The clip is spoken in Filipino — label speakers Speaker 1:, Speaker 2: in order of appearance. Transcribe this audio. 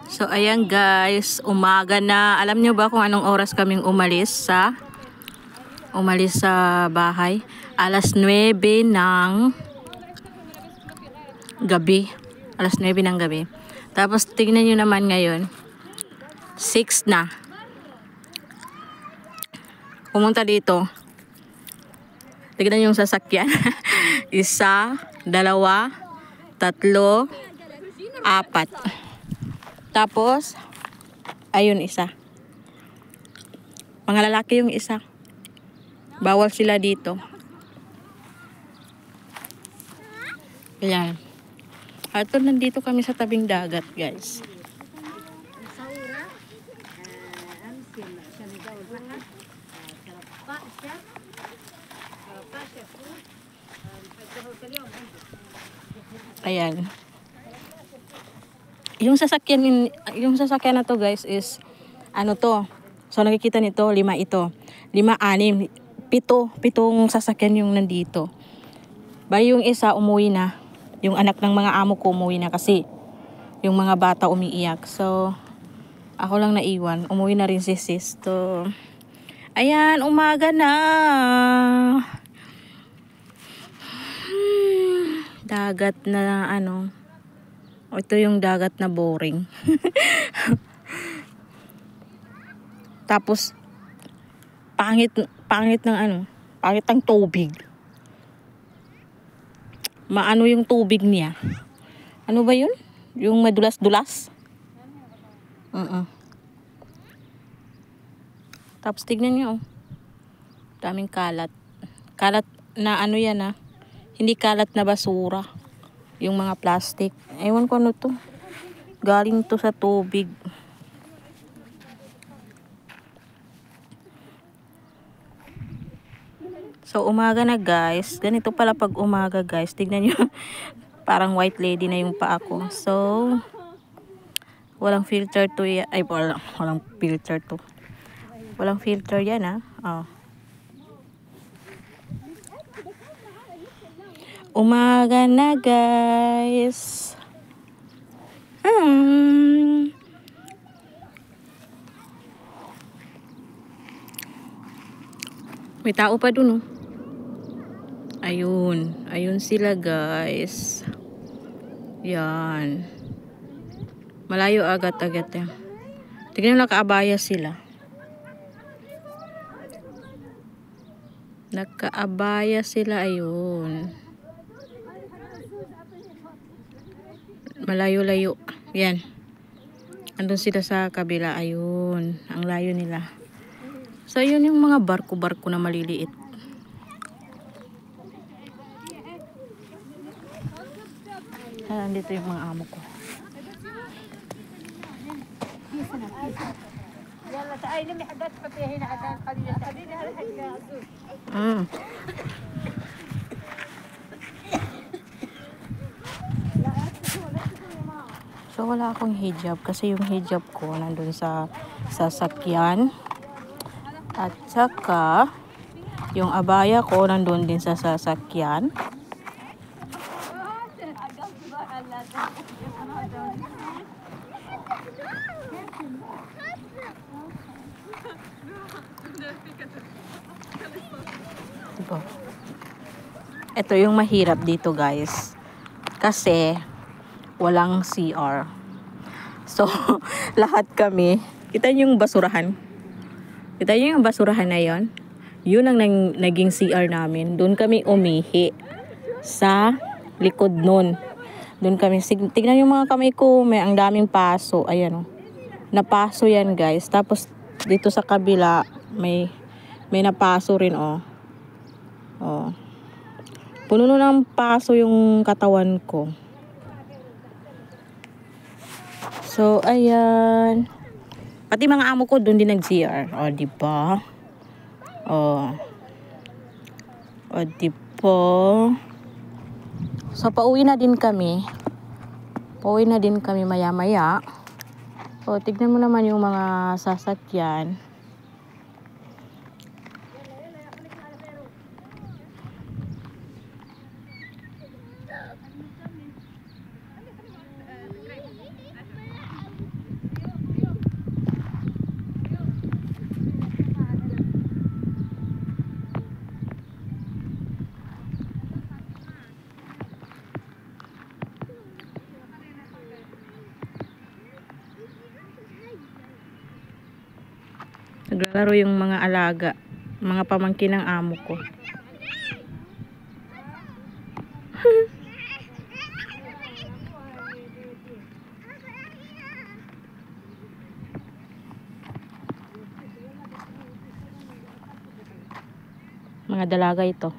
Speaker 1: So ayan guys, umaga na. Alam nyo ba kung anong oras kaming umalis sa bahay? Alas 9 ng gabi. Alas 9 ng gabi. Tapos tingnan nyo naman ngayon, 6 na. Pumunta dito. Tignan yung sasakyan. 1, 2, 3, 4. Tapos, ayun isa. Mga lalaki yung isa. Bawal sila dito. Ayan. At nandito kami sa tabing dagat, guys. Ayan. Yung sasakyan na to guys is ano to? So nakikita nito, 5 ito. 5, 6, 7 sasakyan yung nandito. Bali yung isa umuwi na. Yung anak ng mga amo ko umuwi na kasi yung mga bata umiiyak. So ako lang naiwan. Umuwi na rin si sis. So ayan, umaga na. Dagat na ano. Ito yung dagat na boring. Tapos pangit ng ano, pangit ng tubig. Maano yung tubig niya. Ano ba yun? Yung madulas-dulas. Tapos tignan nyo. Daming kalat. Kalat na ano yan ah. Hindi kalat na basura. Yung mga plastic. Ewan ko ano to. Galing to sa tubig. So umaga na guys. Ganito pala pag umaga guys. Tignan nyo. Parang white lady na yung paa ko. So walang filter to yan. Ay walang filter to. Walang filter yan ah. Oh. Umaga na guys. May tao pa dun oh. Ayun. Ayun sila guys. Yan. Malayo agad-agad yan. Tignan mo, nakaabaya sila. Nakaabaya sila. Ayun. Malayo-layo. Yan. Andun sila sa kabila. Ayun. Ang layo nila. So, yun yung mga barko-barko na maliliit. Andito yung mga amo ko. So, wala akong hijab kasi yung hijab ko nandun sa sasakyan. At saka, yung abaya ko nandun din sa sasakyan. Diba? Ito yung mahirap dito guys. Kasi, walang CR. So, lahat kami, kita niyo yung basurahan. Kita niyo yung basurahan na yon. Yun ang naging CR namin. Doon kami umihi sa likod nun. Doon kami, tignan yung mga kamay ko, may ang daming paso. Ayan o. Napaso yan guys. Tapos dito sa kabila, may napaso rin o. Oh. Puno ng paso yung katawan ko. So, ayan. Pati mga amo ko doon din nag-CR. O, diba? O, diba? So, pauwi na din kami. Pauwi na din kami maya-maya. O, tignan mo naman yung mga sasakyan. Naglalaro yung mga alaga, mga pamangkin ng amo ko. Mga dalaga ito.